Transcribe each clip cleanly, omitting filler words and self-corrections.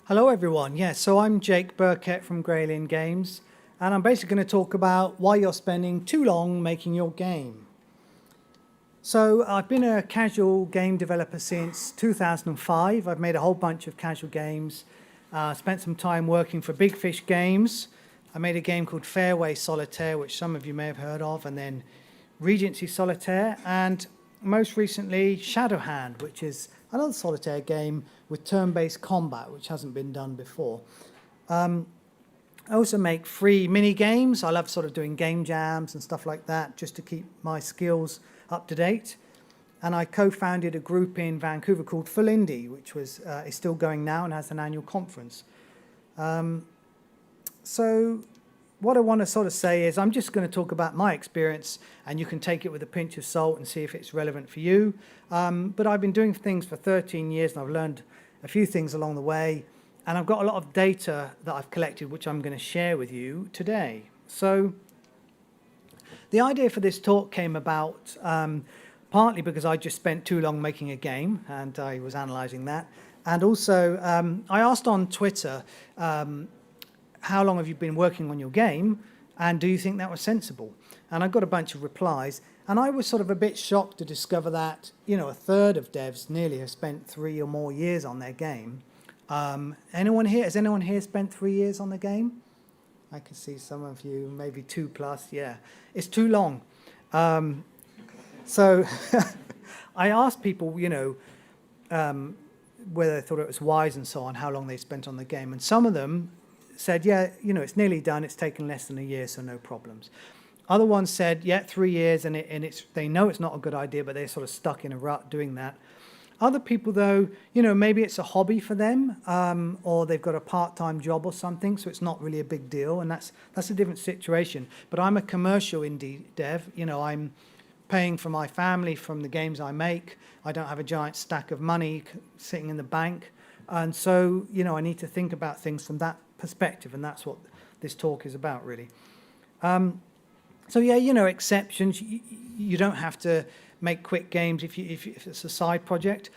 Hello everyone, so I'm Jake Birkett from Graylin Games, and I'm basically going to talk about why you're spending too long making your game. So I've been a casual game developer since 2005. I've made a whole bunch of casual games, spent some time working for Big Fish Games. I made a game called Fairway Solitaire, which some of you may have heard of, and then Regency Solitaire, and most recently Shadowhand, which is another solitaire game with turn-based combat, which hasn't been done before. I also make free mini games. I love sort of doing game jams and stuff like that, just to keep my skills up to date. And I co-founded a group in Vancouver called Full Indie, which is still going now and has an annual conference. So what I want to sort of say is I'm just going to talk about my experience, and you can take it with a pinch of salt and see if it's relevant for you. But I've been doing things for 13 years, and I've learned a few things along the way. And I've got a lot of data that I've collected, which I'm going to share with you today. So the idea for this talk came about partly because I just spent too long making a game, and I was analyzing that. And also, I asked on Twitter, how long have you been working on your game, and do you think that was sensible? And I got a bunch of replies, and I was sort of a bit shocked to discover that, a third of devs nearly have spent 3 or more years on their game. Anyone here? Has anyone here spent 3 years on the game? I can see some of you, maybe 2+, yeah. It's too long. So I asked people, whether they thought it was wise and so on, how long they spent on the game, and some of them said, it's nearly done, it's taken less than a year, so no problems. Other ones said, 3 years, and they know it's not a good idea, but they're sort of stuck in a rut doing that. Other people, though, maybe it's a hobby for them, or they've got a part-time job or something, so it's not really a big deal, and that's a different situation. But I'm a commercial indie dev. I'm paying for my family from the games I make. I don't have a giant stack of money sitting in the bank, and so, I need to think about things from that perspective, and that's what this talk is about, really. So exceptions. You don't have to make quick games if it's a side project.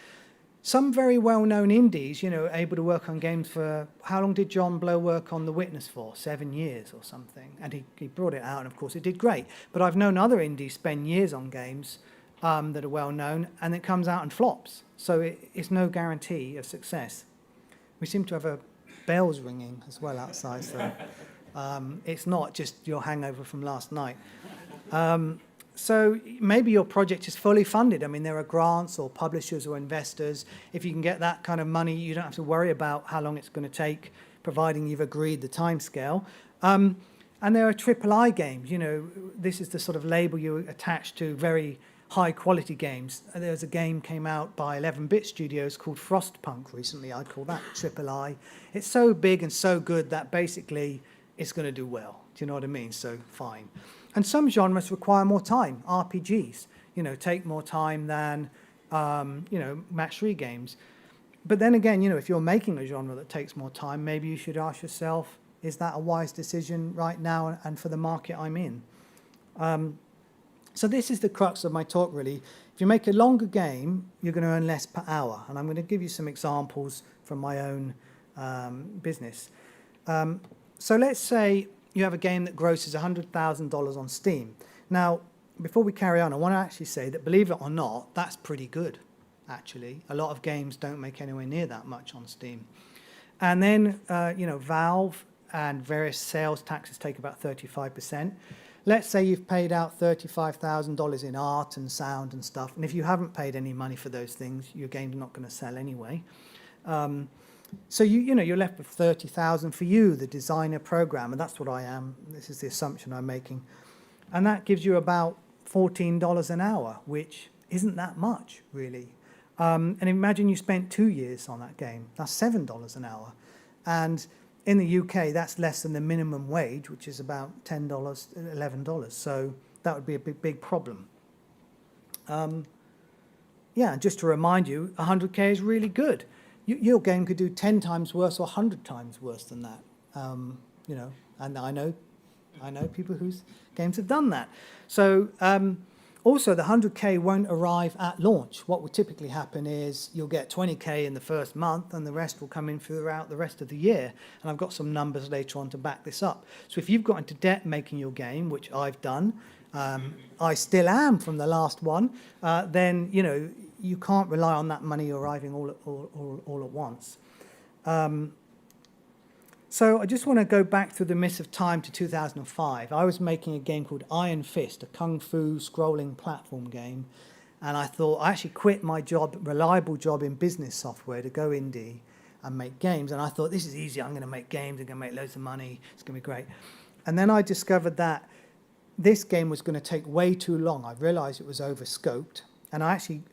Some very well-known indies, able to work on games for, how long did John Blow work on The Witness for? 7 years or something. And he brought it out, and of course it did great. But I've known other indies spend years on games that are well-known, and it comes out and flops. So it's no guarantee of success. We seem to have a bells ringing as well outside, so it's not just your hangover from last night. So maybe your project is fully funded. I mean, there are grants or publishers or investors. If you can get that kind of money, you don't have to worry about how long it's going to take, providing you've agreed the timescale. And there are triple-I games. This is the sort of label you attach to very high-quality games. There's a game came out by 11-bit studios called Frostpunk recently. I'd call that triple-I. It's so big and so good that basically it's going to do well. Do you know what I mean? So fine. And some genres require more time. RPGs, take more time than, match 3 games. But then again, if you're making a genre that takes more time, maybe you should ask yourself, is that a wise decision right now and for the market I'm in? So this is the crux of my talk, really. If you make a longer game, you're going to earn less per hour. And I'm going to give you some examples from my own business. So let's say you have a game that grosses $100,000 on Steam. Now, before we carry on, I want to actually say that, believe it or not, that's pretty good, actually. A lot of games don't make anywhere near that much on Steam. And then, Valve and various sales taxes take about 35%. Let's say you've paid out $35,000 in art and sound and stuff, and if you haven't paid any money for those things, your game's not going to sell anyway. So you're left with $30,000 for you, the designer programmer. That's what I am. This is the assumption I'm making, and that gives you about $14 an hour, which isn't that much, really. And imagine you spent 2 years on that game. That's $7 an hour, and in the UK, that's less than the minimum wage, which is about $10, $11. So that would be a big problem. Just to remind you, 100K is really good. Your game could do 10 times worse or 100 times worse than that. And I know people whose games have done that. So Also, the 100K won't arrive at launch. What will typically happen is you'll get 20K in the first month, and the rest will come in throughout the rest of the year. And I've got some numbers later on to back this up. So if you've got into debt making your game, which I've done, I still am from the last one, then you can't rely on that money arriving all at once. So I just want to go back through the mists of time to 2005. I was making a game called Iron Fist, a kung fu scrolling platform game. And I thought, I actually quit my job, reliable job in business software, to go indie and make games. And I thought, this is easy. I'm going to make games. I'm going to make loads of money. It's going to be great. And then I discovered that this game was going to take way too long. I realized it was over-scoped. And I actually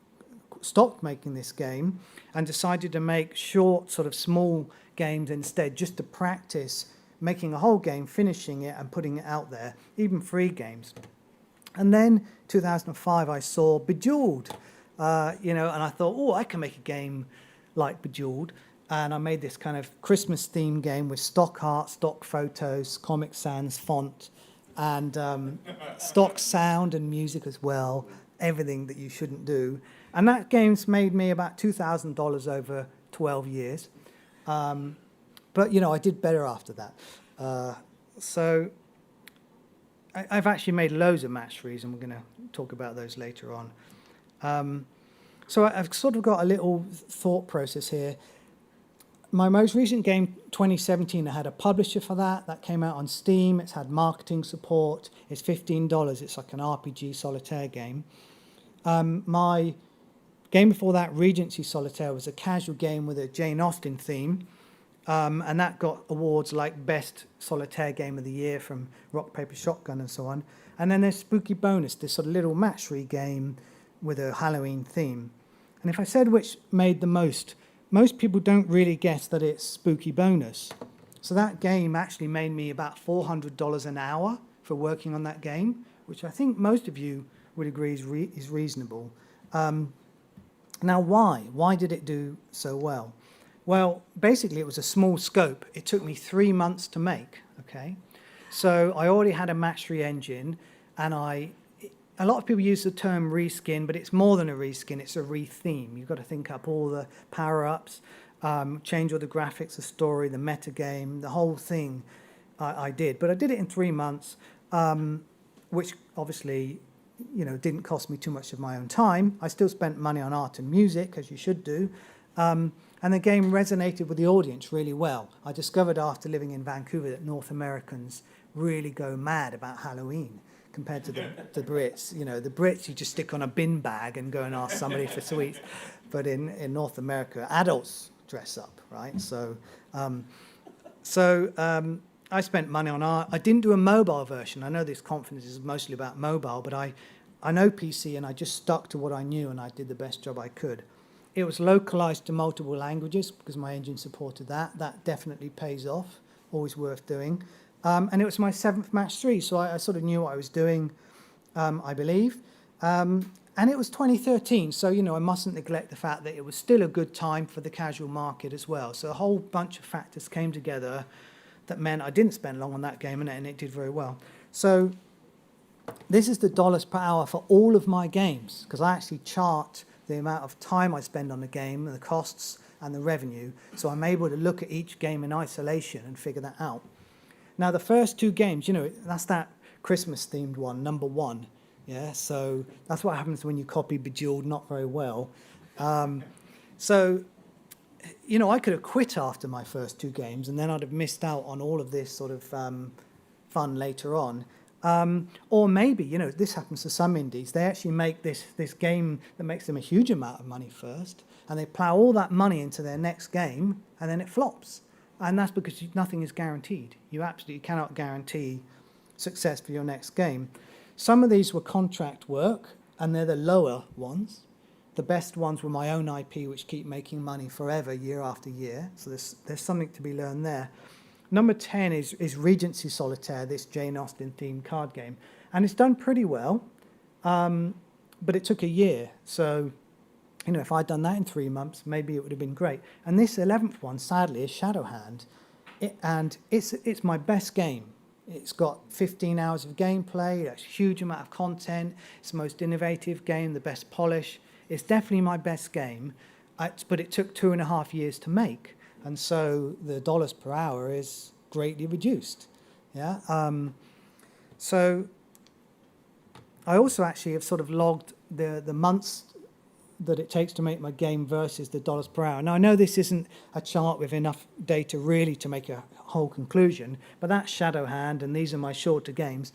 stopped making this game and decided to make short, sort of small games instead, just to practice making a whole game, finishing it and putting it out there, even free games. And then 2005 I saw Bejeweled, and I thought, oh, I can make a game like Bejeweled. And I made this kind of Christmas themed game with stock art, stock photos, Comic Sans font, and stock sound and music as well, everything that you shouldn't do. And that game's made me about $2,000 over 12 years. But, I did better after that. So I've actually made loads of match threes, and we're going to talk about those later on. So I've sort of got a little thought process here. My most recent game, 2017, I had a publisher for that. That came out on Steam. It's had marketing support. It's $15. It's like an RPG solitaire game. My game before that, Regency Solitaire, was a casual game with a Jane Austen theme. And that got awards like Best Solitaire Game of the Year from Rock, Paper, Shotgun and so on. And then there's Spooky Bonus, this sort of little match-3 game with a Halloween theme. And if I said which made the most people don't really guess that it's Spooky Bonus. So that game actually made me about $400 an hour for working on that game, which I think most of you would agree is reasonable. Now, why? Why did it do so well? Well, basically, it was a small scope. It took me 3 months to make, okay? So I already had a match-3 engine, and a lot of people use the term reskin, but it's more than a reskin, it's a retheme. You've got to think up all the power-ups, change all the graphics, the story, the metagame, the whole thing I did. But I did it in 3 months, which obviously didn't cost me too much of my own time. I still spent money on art and music, as you should do. And the game resonated with the audience really well. I discovered after living in Vancouver that North Americans really go mad about Halloween compared to the Brits. The Brits, you just stick on a bin bag and go and ask somebody for sweets. But in North America, adults dress up, right? So I spent money on art. I didn't do a mobile version. I know this conference is mostly about mobile, but I know PC, and I just stuck to what I knew, and I did the best job I could. It was localized to multiple languages because my engine supported that. That definitely pays off, always worth doing. And it was my 7th match 3, so I sort of knew what I was doing, I believe. And it was 2013, so, I mustn't neglect the fact that it was still a good time for the casual market as well. So a whole bunch of factors came together that meant I didn't spend long on that game, and it did very well. So this is the dollars per hour for all of my games, because I actually chart the amount of time I spend on the game, the costs, and the revenue. So I'm able to look at each game in isolation and figure that out. Now, the first 2 games, that's that Christmas-themed one, number 1. Yeah, so that's what happens when you copy Bejeweled not very well. So, I could have quit after my first 2 games, and then I'd have missed out on all of this sort of fun later on. Or maybe, this happens to some indies. They actually make this game that makes them a huge amount of money first, and they plow all that money into their next game, and then it flops. And that's because nothing is guaranteed. You absolutely cannot guarantee success for your next game. Some of these were contract work, and they're the lower ones. The best ones were my own IP, which keep making money forever, year after year. So there's something to be learned there. Number 10 is Regency Solitaire, this Jane Austen-themed card game. And it's done pretty well, but it took a year. So, if I'd done that in 3 months, maybe it would have been great. And this 11th one, sadly, is Shadowhand. And it's my best game. It's got 15 hours of gameplay, that's a huge amount of content, it's the most innovative game, the best polish. It's definitely my best game, but it took 2.5 years to make. And so the dollars per hour is greatly reduced. Yeah. So I also actually have sort of logged the months that it takes to make my game versus the dollars per hour. Now, I know this isn't a chart with enough data really to make a whole conclusion, but that's Shadowhand, and these are my shorter games.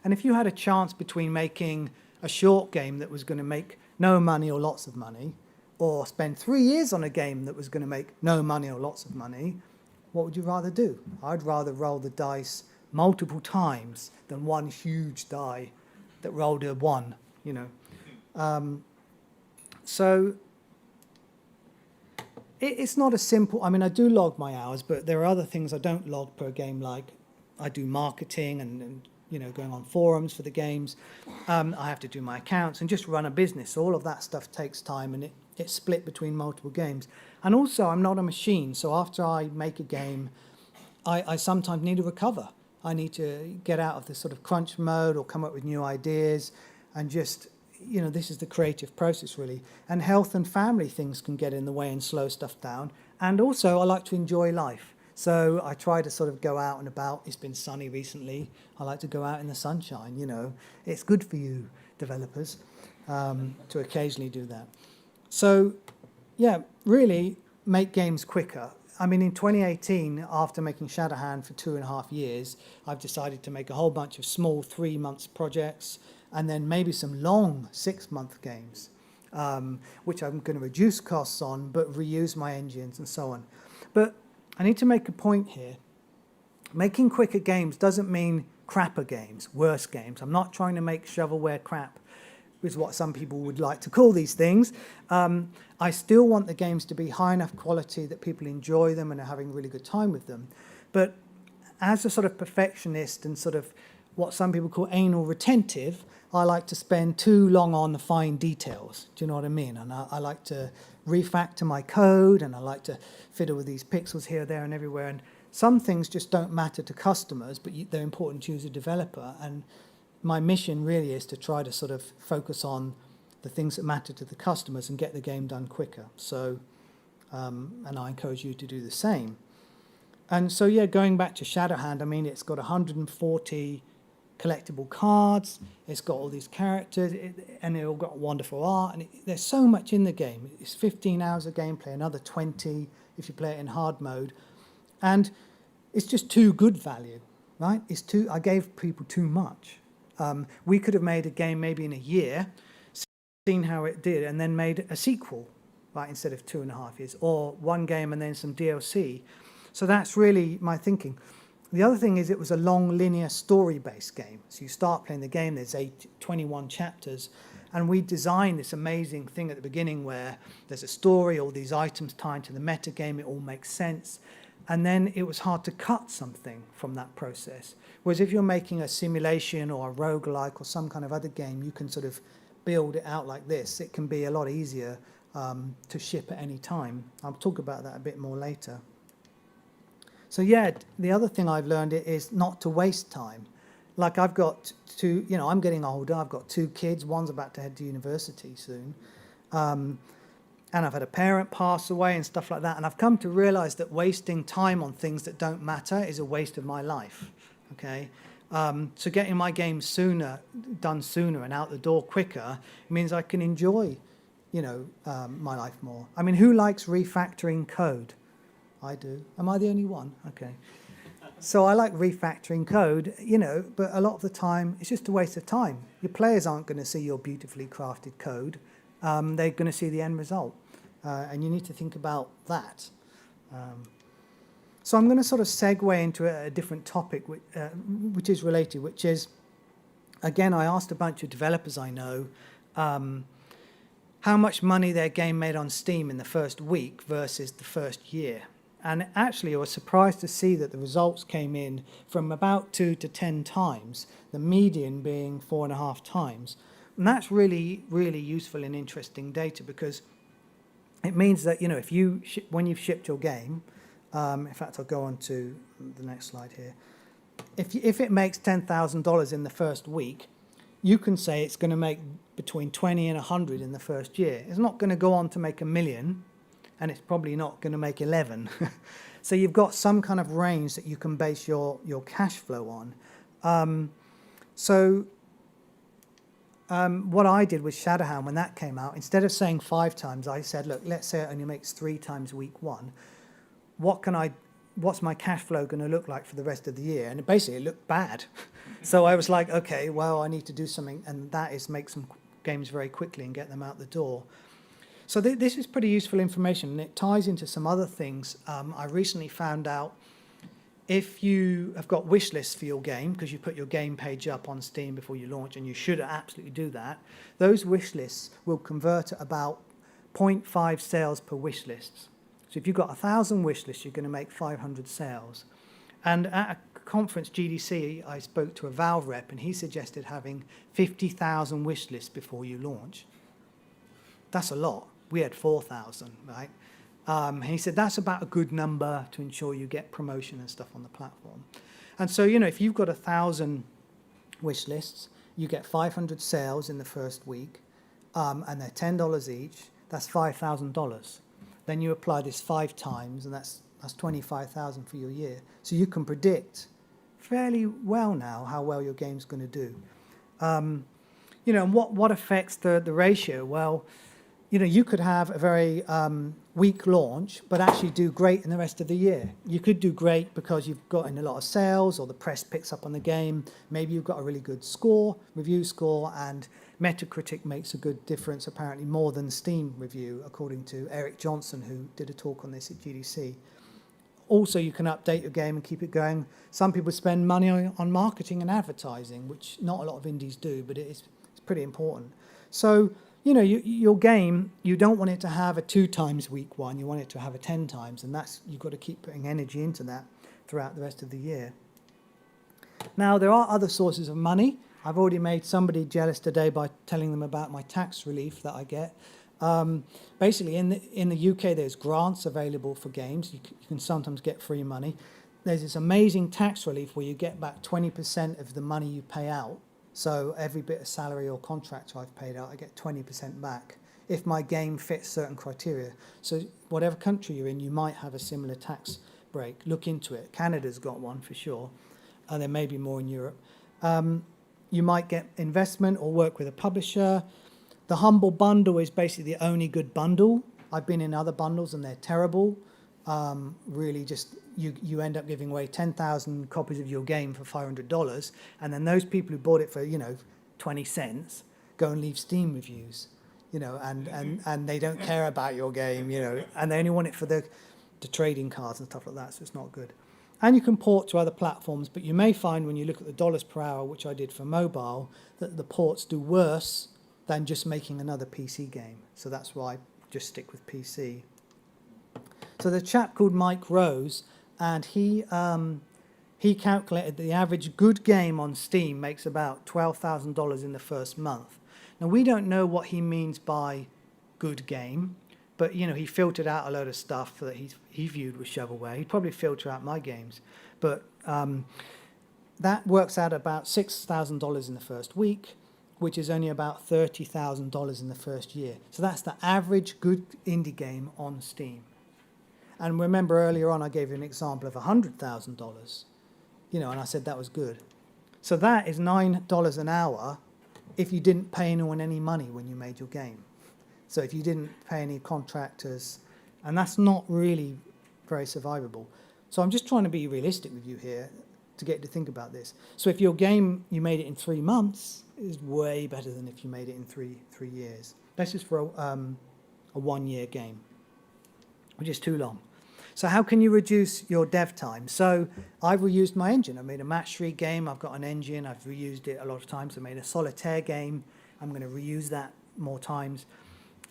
And if you had a chance between making a short game that was going to make no money or lots of money, or spend 3 years on a game that was going to make no money or lots of money, what would you rather do? I'd rather roll the dice multiple times than one huge die that rolled a 1, you know. So it's not a simple, I mean, I do log my hours, but there are other things I don't log per game, like I do marketing and you know, going on forums for the games. I have to do my accounts and just run a business. All of that stuff takes time, and it's split between multiple games. And also, I'm not a machine, so after I make a game, I sometimes need to recover. I need to get out of this sort of crunch mode or come up with new ideas and just, you know, this is the creative process really. And health and family things can get in the way and slow stuff down. And also I like to enjoy life. So I try to sort of go out and about. It's been sunny recently. I like to go out in the sunshine, you know. It's good for you developers to occasionally do that. So yeah, really make games quicker. I mean, in 2018, after making Shadowhand for 2.5 years, I've decided to make a whole bunch of small 3-month projects and then maybe some long 6-month games, which I'm going to reduce costs on, but reuse my engines and so on. But I need to make a point here. Making quicker games doesn't mean crapper games, worse games. I'm not trying to make shovelware crap, is what some people would like to call these things. I still want the games to be high enough quality that people enjoy them and are having a really good time with them. But as a sort of perfectionist and sort of what some people call anal retentive, I like to spend too long on the fine details. Do you know what I mean? And I like to refactor my code, and I like to fiddle with these pixels here, there, and everywhere. And some things just don't matter to customers, but they're important to you as a developer. And my mission really is to try to sort of focus on the things that matter to the customers and get the game done quicker. So, and I encourage you to do the same. And so, yeah, going back to Shadowhand, I mean, it's got 140 collectible cards, it's got all these characters, and it all got wonderful art, and there's so much in the game. It's 15 hours of gameplay, another 20 if you play it in hard mode, and it's just too good value, right? I gave people too much. We could have made a game maybe in a year, seen how it did, and then made a sequel, right, instead of 2.5 years, or one game and then some DLC. So that's really my thinking. The other thing is it was a long linear story-based game. So you start playing the game, there's 21 chapters, and we designed this amazing thing at the beginning where there's a story, all these items tied to the meta game, it all makes sense. And then it was hard to cut something from that process. Whereas if you're making a simulation or a roguelike or some kind of other game, you can sort of build it out like this. It can be a lot easier to ship at any time. I'll talk about that a bit more later. So yeah, the other thing I've learned is not to waste time. Like I've got two, you know, I'm getting older. I've got 2 kids. One's about to head to university soon. And I've had a parent pass away and stuff like that. And I've come to realize that wasting time on things that don't matter is a waste of my life, okay? So getting my game done sooner and out the door quicker means I can enjoy, you know, my life more. I mean, who likes refactoring code? I do. Am I the only one? Okay. So I like refactoring code, you know, but a lot of the time it's just a waste of time. Your players aren't going to see your beautifully crafted code. They're going to see the end result. And you need to think about that. So I'm going to sort of segue into a different topic, which is related, which is, again, I asked a bunch of developers I know how much money their game made on Steam in the first week versus the first year. And actually, I was surprised to see that the results came in from about 2 to 10 times, the median being 4.5 times. And that's really, really useful and interesting data, because it means that, you know, if when you've shipped your game, in fact, I'll go on to the next slide here. if it makes $10,000 in the first week, you can say it's going to make between 20 and 100 in the first year. It's not going to go on to make 1 million, and it's probably not going to make 11. So you've got some kind of range that you can base your cash flow on. What I did with Shadowhound when that came out, instead of saying 5 times, I said, look, let's say it only makes 3 times week 1. What's my cash flow going to look like for the rest of the year? And it looked bad. So I was like, okay, well, I need to do something, and that is make some games very quickly and get them out the door. So this is pretty useful information, and it ties into some other things. I recently found out if you have got wish lists for your game, because you put your game page up on Steam before you launch, and you should absolutely do that, those wish lists will convert at about 0.5 sales per wish list. So if you've got 1,000 wish lists, you're going to make 500 sales. And at a conference, GDC, I spoke to a Valve rep, and he suggested having 50,000 wish lists before you launch. That's a lot. We had 4,000, right? And he said that's about a good number to ensure you get promotion and stuff on the platform. And so, if you've got 1,000 wish lists, you get 500 sales in the first week, and they're $10 each. That's $5,000. Then you apply this 5 times, and that's 25,000 for your year. So you can predict fairly well now how well your game's going to do. And what affects the ratio? Well, you could have a very weak launch, but actually do great in the rest of the year. You could do great because you've gotten a lot of sales, or the press picks up on the game. Maybe you've got a really good review score, and Metacritic makes a good difference, apparently more than Steam review, according to Eric Johnson, who did a talk on this at GDC. Also, you can update your game and keep it going. Some people spend money on marketing and advertising, which not a lot of indies do, but it's pretty important. So, your game, you don't want it to have a 2 times week 1, you want it to have a 10 times, and you've got to keep putting energy into that throughout the rest of the year. Now, there are other sources of money. I've already made somebody jealous today by telling them about my tax relief that I get. Basically, in the UK, there's grants available for games. You can sometimes get free money. There's this amazing tax relief where you get back 20% of the money you pay out. So every bit of salary or contract I've paid out, I get 20% back if my game fits certain criteria. So whatever country you're in, you might have a similar tax break. Look into it. Canada's got one for sure, and there may be more in Europe. You might get investment or work with a publisher. The Humble Bundle is basically the only good bundle. I've been in other bundles and they're terrible. Really just, you end up giving away 10,000 copies of your game for $500, and then those people who bought it for, 20 cents go and leave Steam reviews, and they don't care about your game, and they only want it for the trading cards and stuff like that, so it's not good. And you can port to other platforms, but you may find when you look at the dollars per hour, which I did for mobile, that the ports do worse than just making another PC game. So that's why I just stick with PC. So the chap called Mike Rose, and he calculated the average good game on Steam makes about $12,000 in the first month. Now, we don't know what he means by good game, but, he filtered out a load of stuff that he viewed with shovelware. He'd probably filter out my games. But that works out about $6,000 in the first week, which is only about $30,000 in the first year. So that's the average good indie game on Steam. And remember earlier on I gave you an example of $100,000, and I said that was good. So that is $9 an hour if you didn't pay anyone any money when you made your game. So if you didn't pay any contractors, and that's not really very survivable. So I'm just trying to be realistic with you here to get you to think about this. So if your game, you made it in 3 months, is way better than if you made it in three years. This is for a 1-year game, which is too long. So how can you reduce your dev time? So I've reused my engine. I made a match-3 game. I've got an engine. I've reused it a lot of times. I made a solitaire game. I'm going to reuse that more times.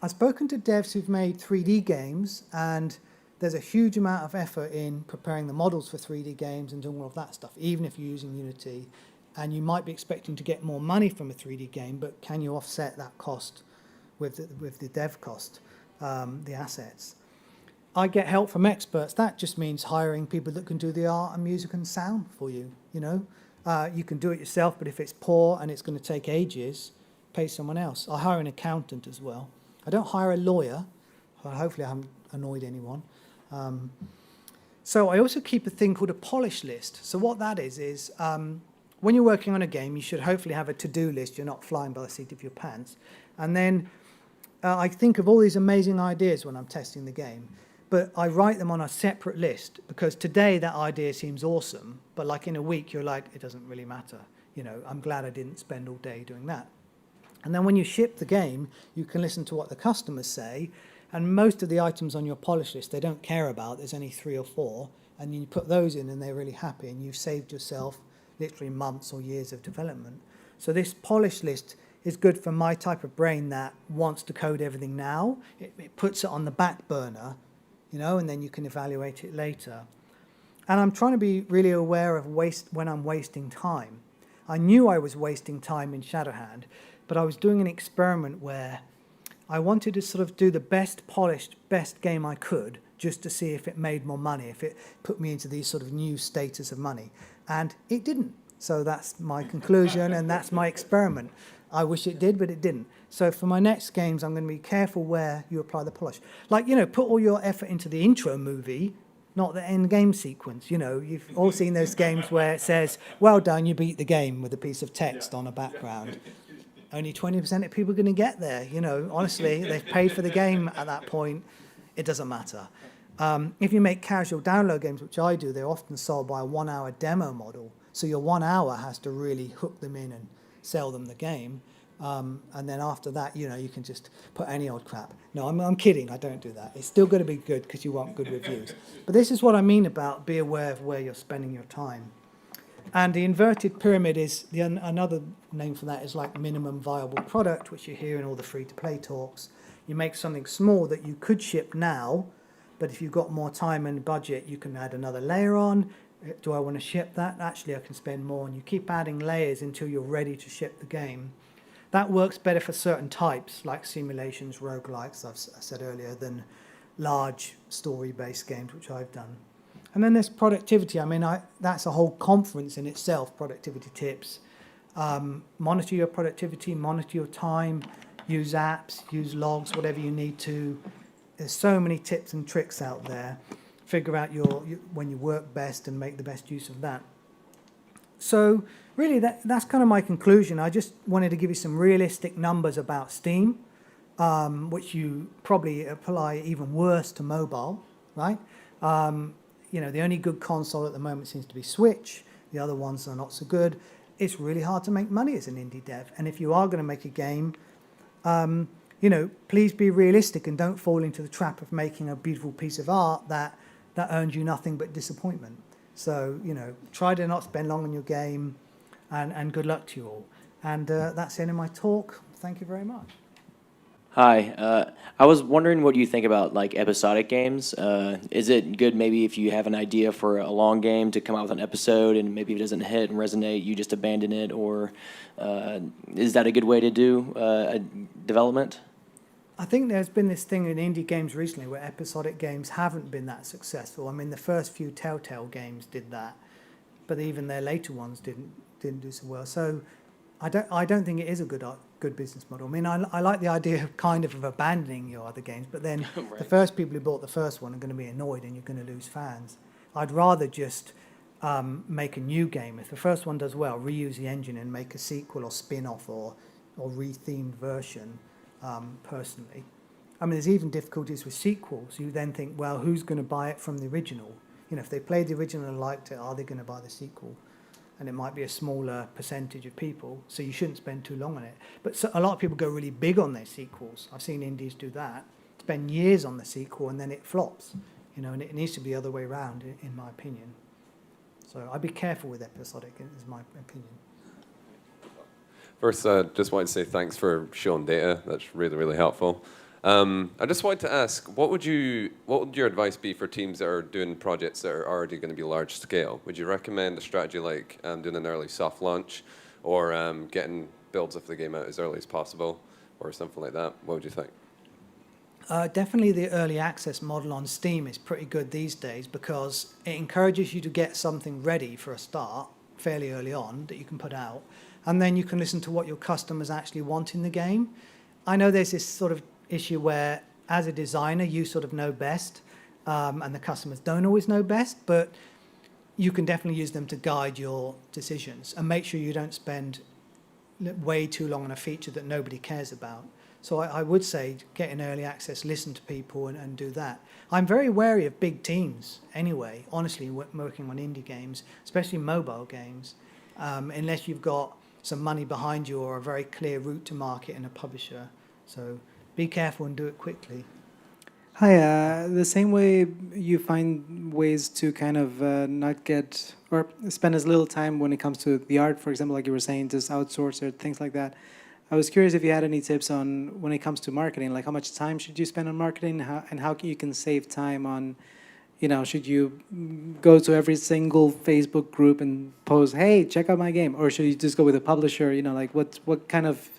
I've spoken to devs who've made 3D games, and there's a huge amount of effort in preparing the models for 3D games and doing all of that stuff, even if you're using Unity. And you might be expecting to get more money from a 3D game, but can you offset that cost with the dev cost, the assets? I get help from experts. That just means hiring people that can do the art and music and sound for you, you know. You can do it yourself, but if it's poor and it's going to take ages, pay someone else. I hire an accountant as well. I don't hire a lawyer. Hopefully I haven't annoyed anyone. So I also keep a thing called a polish list. So what that is when you're working on a game, you should hopefully have a to-do list. You're not flying by the seat of your pants. And then I think of all these amazing ideas when I'm testing the game, but I write them on a separate list because today that idea seems awesome, but like in a week you're like, it doesn't really matter. You know, I'm glad I didn't spend all day doing that. And then when you ship the game, you can listen to what the customers say, and most of the items on your polish list they don't care about. There's only 3 or 4, and you put those in and they're really happy, and you've saved yourself literally months or years of development. So this polish list is good for my type of brain that wants to code everything now. It puts it on the back burner, you know, and then you can evaluate it later. And I'm trying to be really aware of when I'm wasting time. I knew I was wasting time in Shadowhand, but I was doing an experiment where I wanted to sort of do the best polished, best game I could just to see if it made more money, if it put me into these sort of new status of money. And it didn't. So that's my conclusion, and that's my experiment. I wish it did, but it didn't. So for my next games, I'm going to be careful where you apply the polish. Like, you know, put all your effort into the intro movie, not the end game sequence. You know, you've all seen those games where it says, well done, you beat the game with a piece of text on a background. Only 20% of people are going to get there. You know, honestly, they've paid for the game at that point. It doesn't matter. If you make casual download games, which I do, they're often sold by a 1-hour demo model. So your 1 hour has to really hook them in and sell them the game. And then after that, you know, you can just put any old crap. No, I'm kidding. I don't do that. It's still going to be good because you want good reviews. But this is what I mean about be aware of where you're spending your time. And the inverted pyramid is another name for that is like minimum viable product, which you hear in all the free-to-play talks. You make something small that you could ship now, but if you've got more time and budget, you can add another layer on. Do I want to ship that? Actually, I can spend more. And you keep adding layers until you're ready to ship the game. That works better for certain types, like simulations, roguelikes, I said earlier, than large story-based games, which I've done. And then there's productivity. I mean, that's a whole conference in itself, productivity tips. Monitor your productivity, monitor your time, use apps, use logs, whatever you need to. There's so many tips and tricks out there. Figure out when you work best and make the best use of that. So really, that's kind of my conclusion. I just wanted to give you some realistic numbers about Steam, which you probably apply even worse to mobile, right? You know, the only good console at the moment seems to be Switch. The other ones are not so good. It's really hard to make money as an indie dev. And if you are going to make a game, you know, please be realistic and don't fall into the trap of making a beautiful piece of art that earns you nothing but disappointment. So, you know, try to not spend long on your game, and good luck to you all. And that's the end of my talk. Thank you very much. Hi, I was wondering what you think about like episodic games. Is it good maybe if you have an idea for a long game to come out with an episode and maybe if it doesn't hit and resonate, you just abandon it, or is that a good way to do development? I think there's been this thing in indie games recently where episodic games haven't been that successful. I mean, the first few Telltale games did that, but even their later ones didn't do so well. So I don't think it is a good business model. I mean, I like the idea of abandoning your other games, but then right. The first people who bought the first one are going to be annoyed and you're going to lose fans. I'd rather just make a new game. If the first one does well, reuse the engine and make a sequel or spin-off or re-themed version. Personally, I mean, there's even difficulties with sequels. You then think, well, who's going to buy it from the original? You know, if they played the original and liked it, are they going to buy the sequel? And it might be a smaller percentage of people, so you shouldn't spend too long on it. But a lot of people go really big on their sequels. I've seen indies do that, spend years on the sequel, and then it flops. You know, and it needs to be the other way around, in my opinion. So I'd be careful with episodic, is my opinion. First, I just wanted to say thanks for showing data. That's really, really helpful. I just wanted to ask, what would your advice be for teams that are doing projects that are already going to be large scale? Would you recommend a strategy like doing an early soft launch, or getting builds of the game out as early as possible, or something like that? What would you think? Definitely the early access model on Steam is pretty good these days because it encourages you to get something ready for a start fairly early on that you can put out, and then you can listen to what your customers actually want in the game. I know there's this sort of issue where, as a designer, you sort of know best, and the customers don't always know best, but you can definitely use them to guide your decisions and make sure you don't spend way too long on a feature that nobody cares about. So I would say get in early access, listen to people and do that. I'm very wary of big teams anyway, honestly, working on indie games, especially mobile games, unless you've got some money behind you or a very clear route to market and a publisher. So be careful and do it quickly. Hi, the same way you find ways to kind of not get or spend as little time when it comes to the art, for example, like you were saying, just outsource or things like that. I was curious if you had any tips on when it comes to marketing, like how much time should you spend on marketing, and how you can save time on, should you go to every single Facebook group and post, hey, check out my game, or should you just go with a publisher? Like what kind of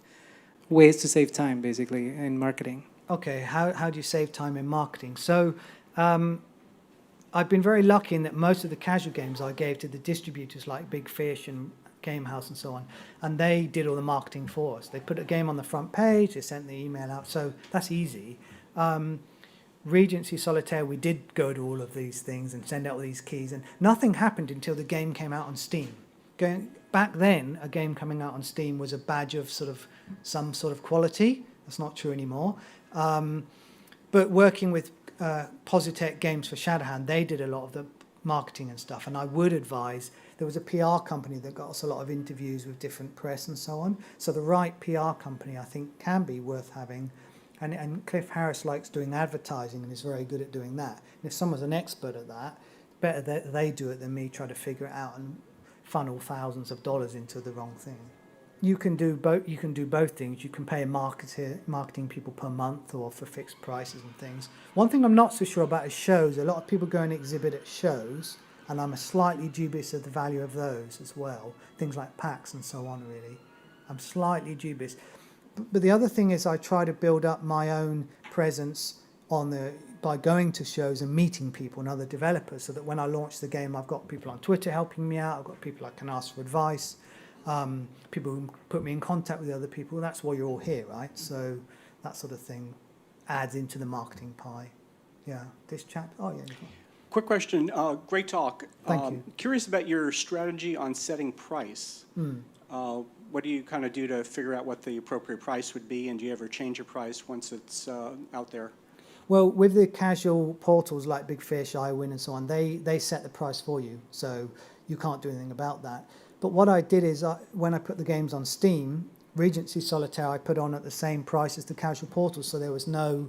ways to save time basically in marketing? Okay, how do you save time in marketing? So I've been very lucky in that most of the casual games I gave to the distributors like Big Fish and Game House and so on, and they did all the marketing for us. They put a game on the front page, they sent the email out, so that's easy. Regency Solitaire, we did go to all of these things and send out all these keys, and nothing happened until the game came out on Steam. Back then, a game coming out on Steam was a badge of some sort of quality. That's not true anymore. But working with Positech Games for Shadowhand, they did a lot of the marketing and stuff, and I would advise, there was a PR company that got us a lot of interviews with different press and so on, so the right PR company I think can be worth having, and Cliff Harris likes doing advertising and is very good at doing that, and if someone's an expert at that, better that they do it than me try to figure it out and funnel thousands of dollars into the wrong thing. You can do both. You can do both things. You can pay marketing people per month or for fixed prices and things. One thing I'm not so sure about is shows. A lot of people go and exhibit at shows, and I'm slightly dubious of the value of those as well. Things like PAX and so on. Really, I'm slightly dubious. But the other thing is, I try to build up my own presence by going to shows and meeting people and other developers, so that when I launch the game, I've got people on Twitter helping me out. I've got people I can ask for advice. People who put me in contact with other people. That's why you're all here, right? So that sort of thing adds into the marketing pie. Yeah, this chap. Oh, yeah. Quick question. Great talk. Thank you. Curious about your strategy on setting price. What do you kind of do to figure out what the appropriate price would be, and do you ever change your price once it's out there? Well, with the casual portals like Big Fish, iWin, and so on, they set the price for you, so you can't do anything about that. But what I did is, when I put the games on Steam, Regency Solitaire I put on at the same price as the casual portals, so there was no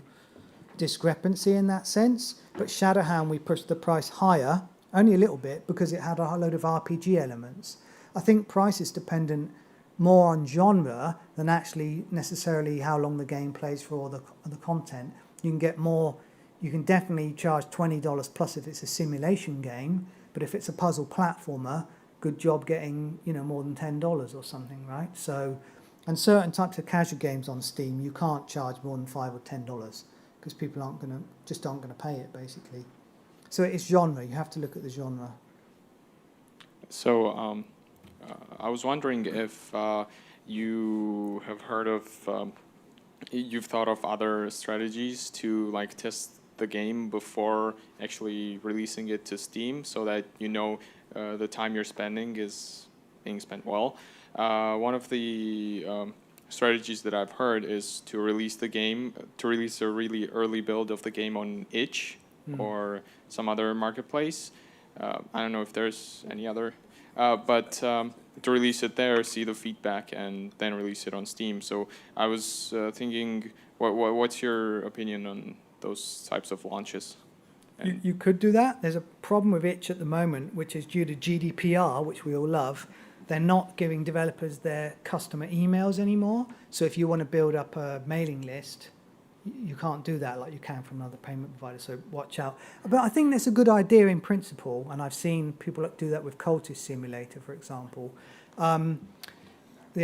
discrepancy in that sense. But Shadowhound, we pushed the price higher, only a little bit, because it had a load of RPG elements. I think price is dependent more on genre than actually necessarily how long the game plays for or the content. You can get more, you can definitely charge $20 plus if it's a simulation game, but if it's a puzzle platformer, good job getting more than $10 or something, right? So, and certain types of casual games on Steam, you can't charge more than $5 or $10 because people aren't going to pay it basically. So it's genre. You have to look at the genre. So I was wondering if you have heard of, you've thought of other strategies to like test the game before actually releasing it to Steam, so that the time you're spending is being spent well. One of the strategies that I've heard is to release a really early build of the game on itch or some other marketplace. I don't know if there's any other, but to release it there, see the feedback, and then release it on Steam. So I was thinking, what's your opinion on those types of launches? You could do that. There's a problem with itch at the moment, which is due to GDPR, which we all love. They're not giving developers their customer emails anymore. So if you want to build up a mailing list, you can't do that like you can from another payment provider. So watch out. But I think that's a good idea in principle, and I've seen people do that with Cultist Simulator, for example. The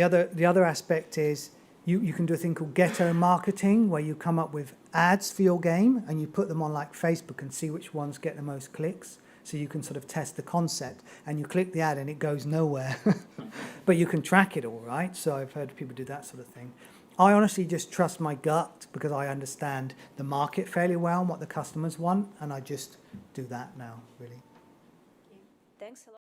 other aspect is You can do a thing called ghetto marketing, where you come up with ads for your game and you put them on like Facebook and see which ones get the most clicks. So you can sort of test the concept, and you click the ad and it goes nowhere. But you can track it all, right? So I've heard people do that sort of thing. I honestly just trust my gut because I understand the market fairly well and what the customers want, and I just do that now, really. Thanks a lot.